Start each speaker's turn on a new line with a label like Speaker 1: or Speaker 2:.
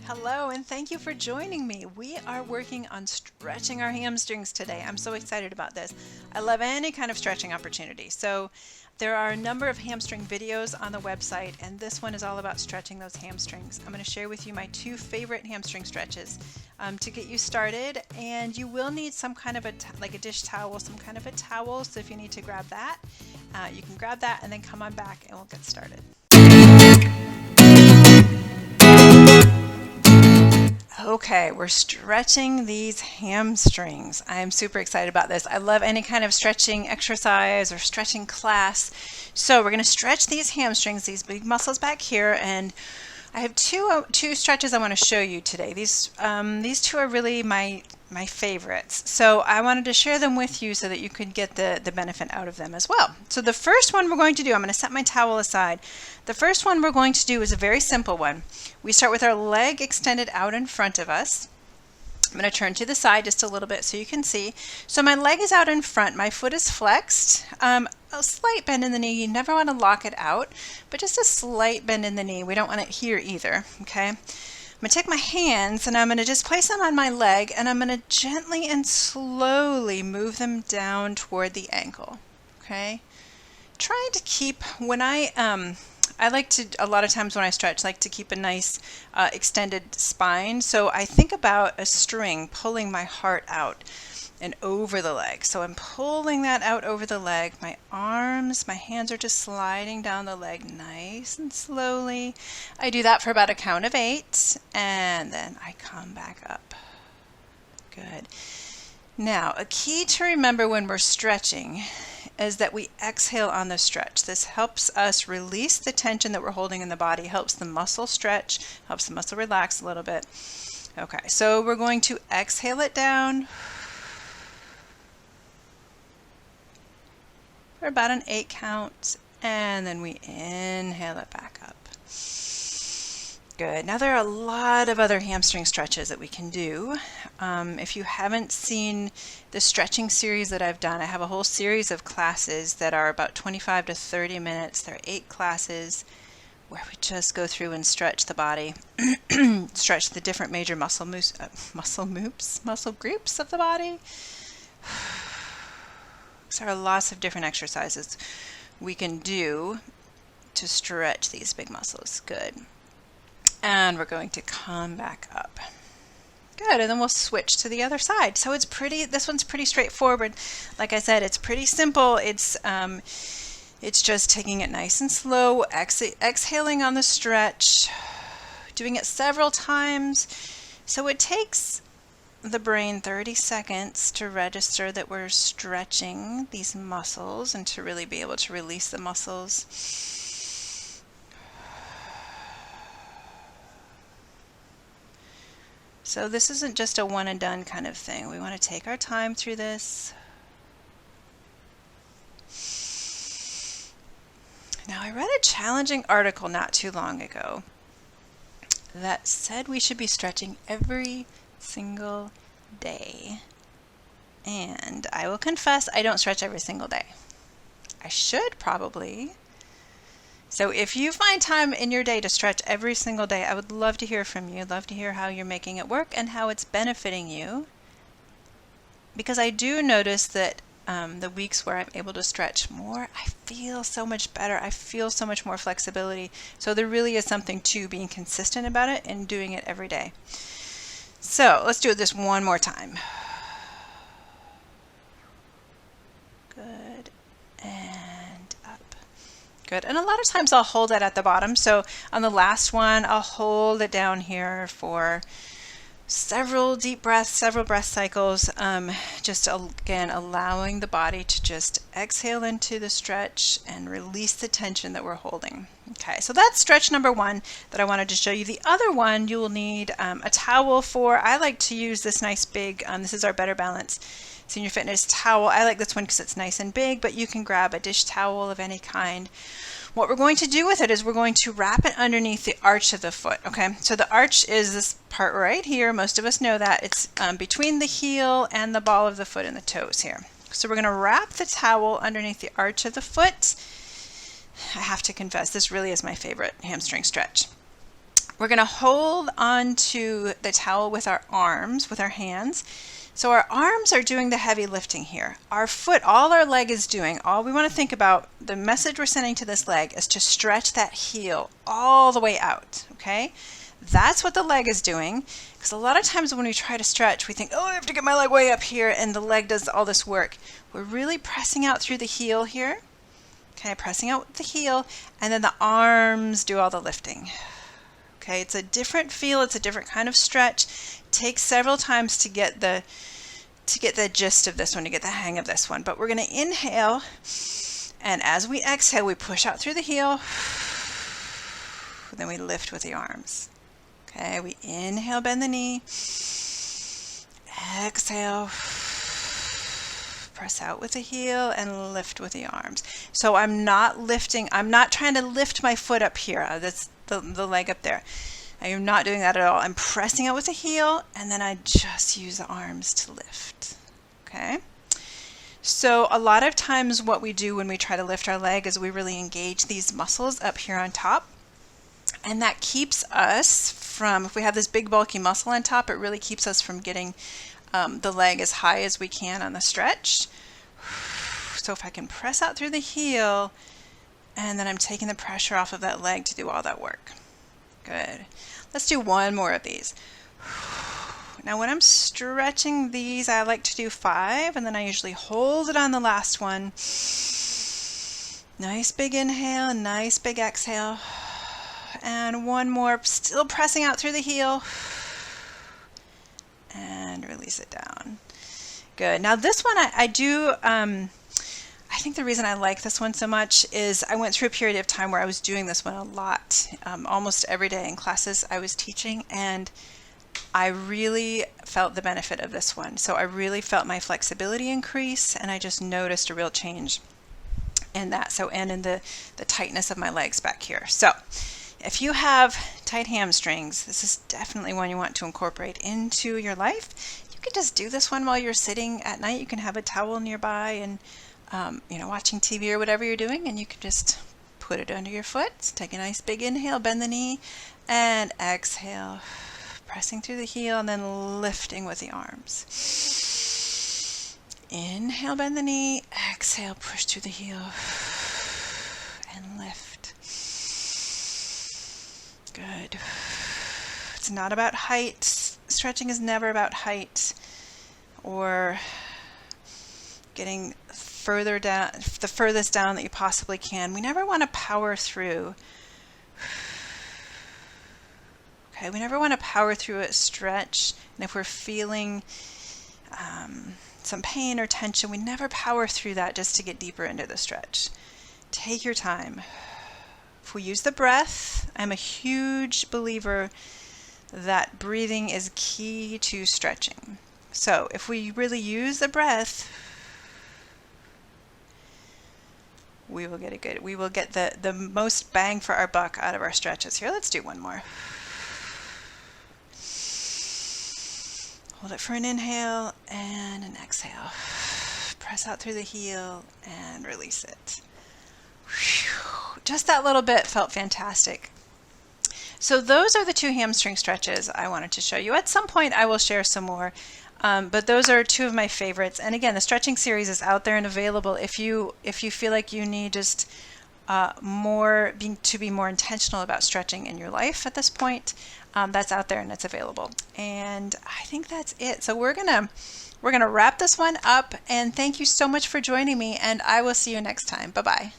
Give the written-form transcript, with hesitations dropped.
Speaker 1: Hello, and thank you for joining me. We are working on stretching our hamstrings today. I'm so excited about this. I love any kind of stretching opportunity. So there are a number of hamstring videos on the website, and this one is all about stretching those hamstrings. I'm going to share with you my two favorite hamstring stretches to get you started, and you will need some kind of a dish towel, some kind of a towel. So if you need to grab that, you can grab that and then come on back and we'll get started. Okay, we're stretching these hamstrings. I'm super excited about this. I love any kind of stretching exercise or stretching class. So we're going to stretch these hamstrings, these big muscles back here, and I have two stretches I want to show you today. These two are really my favorites. So I wanted to share them with you so that you could get the benefit out of them as well. So the first one we're going to do, I'm going to set my towel aside. The first one we're going to do is a very simple one. We start with our leg extended out in front of us. I'm going to turn to the side just a little bit so you can see. So my leg is out in front, my foot is flexed, a slight bend in the knee. You never want to lock it out, but just a slight bend in the knee. We don't want it here either, okay? I'm going to take my hands and I'm going to just place them on my leg, and I'm going to gently and slowly move them down toward the ankle, okay? Trying to keep, when I like to, a lot of times when I stretch, like to keep a nice extended spine. So I think about a string pulling my heart out and over the leg. So I'm pulling that out over the leg. My arms, my hands are just sliding down the leg nice and slowly. I do that for about a count of 8, and then I come back up. Good. Now, a key to remember when we're stretching is that we exhale on the stretch. This helps us release the tension that we're holding in the body, helps the muscle stretch, helps the muscle relax a little bit. Okay, so we're going to exhale it down for about an 8 count, and then we inhale it back up. Good. Now there are a lot of other hamstring stretches that we can do. If you haven't seen the stretching series that I've done, I have a whole series of classes that are about 25 to 30 minutes. There are 8 classes where we just go through and stretch the body, stretch the different major muscle groups of the body. So there are lots of different exercises we can do to stretch these big muscles. Good. And we're going to come back up. Good, and then we'll switch to the other side. So this one's pretty straightforward. Like I said, it's pretty simple. It's just taking it nice and slow, exhaling on the stretch, doing it several times. So it takes the brain 30 seconds to register that we're stretching these muscles and to really be able to release the muscles. So this isn't just a one and done kind of thing. We want to take our time through this. Now, I read a challenging article not too long ago that said we should be stretching every single day. And I will confess, I don't stretch every single day. I should probably. So if you find time in your day to stretch every single day, I would love to hear from you. I'd love to hear how you're making it work and how it's benefiting you. Because I do notice that the weeks where I'm able to stretch more, I feel so much better. I feel so much more flexibility. So there really is something to being consistent about it and doing it every day. So let's do this one more time. Good. And up. Good. And a lot of times I'll hold it at the bottom. So on the last one, I'll hold it down here for several deep breaths, several breath cycles, just again allowing the body to just exhale into the stretch and release the tension that we're holding. Okay, so that's stretch number 1 that I wanted to show you. The other one you will need a towel for. I like to use this nice big, this is our Better Balance Senior Fitness towel. I like this one because it's nice and big, but you can grab a dish towel of any kind. What we're going to do with it is we're going to wrap it underneath the arch of the foot, okay? So the arch is this part right here. Most of us know that. It's between the heel and the ball of the foot and the toes here. So we're going to wrap the towel underneath the arch of the foot. I have to confess, this really is my favorite hamstring stretch. We're going to hold on to the towel with our arms, with our hands. So our arms are doing the heavy lifting here. Our foot, all our leg is doing, all we want to think about, the message we're sending to this leg is to stretch that heel all the way out, okay? That's what the leg is doing, because a lot of times when we try to stretch, we think, oh, I have to get my leg way up here, and the leg does all this work. We're really pressing out through the heel here, okay, pressing out with the heel, and then the arms do all the lifting. Okay, it's a different feel, it's a different kind of stretch. It takes several times to get the gist of this one, to get the hang of this one. But we're going to inhale, and as we exhale, we push out through the heel, then we lift with the arms. Okay, we inhale, bend the knee, exhale, press out with the heel, and lift with the arms. So I'm not trying to lift my foot up here. That's the leg up there. I am not doing that at all. I'm pressing out with the heel, and then I just use the arms to lift. Okay? So a lot of times what we do when we try to lift our leg is we really engage these muscles up here on top. And that keeps us from, if we have this big bulky muscle on top, it really keeps us from getting the leg as high as we can on the stretch. So if I can press out through the heel, and then I'm taking the pressure off of that leg to do all that work. Good. Let's do one more of these. Now when I'm stretching these, I like to do 5, and then I usually hold it on the last one. Nice big inhale, nice big exhale. And one more, still pressing out through the heel. And release it down. Good. Now this one I do, I think the reason I like this one so much is I went through a period of time where I was doing this one a lot, almost every day in classes I was teaching, and I really felt the benefit of this one. So I really felt my flexibility increase, and I just noticed a real change in that. So, and in the tightness of my legs back here. So if you have tight hamstrings, this is definitely one you want to incorporate into your life. You can just do this one while you're sitting at night. You can have a towel nearby and watching TV or whatever you're doing, and you can just put it under your foot. Take a nice big inhale, bend the knee, and exhale, pressing through the heel, and then lifting with the arms. Inhale, bend the knee, exhale, push through the heel, and lift. Good. It's not about height. Stretching is never about height or getting further down, the furthest down that you possibly can. We never want to power through. Okay, we never want to power through a stretch. And if we're feeling some pain or tension, we never power through that just to get deeper into the stretch. Take your time. If we use the breath, I'm a huge believer that breathing is key to stretching. So if we really use the breath, we will get the most bang for our buck out of our stretches. Here, let's do one more. Hold it for an inhale and an exhale. Press out through the heel and release it. Just that little bit felt fantastic. So those are the 2 hamstring stretches I wanted to show you. At some point I will share some more. But those are 2 of my favorites. And again, the stretching series is out there and available. If you feel like you need just to be more intentional about stretching in your life at this point, that's out there and it's available. And I think that's it. So we're gonna wrap this one up. And thank you so much for joining me. And I will see you next time. Bye bye.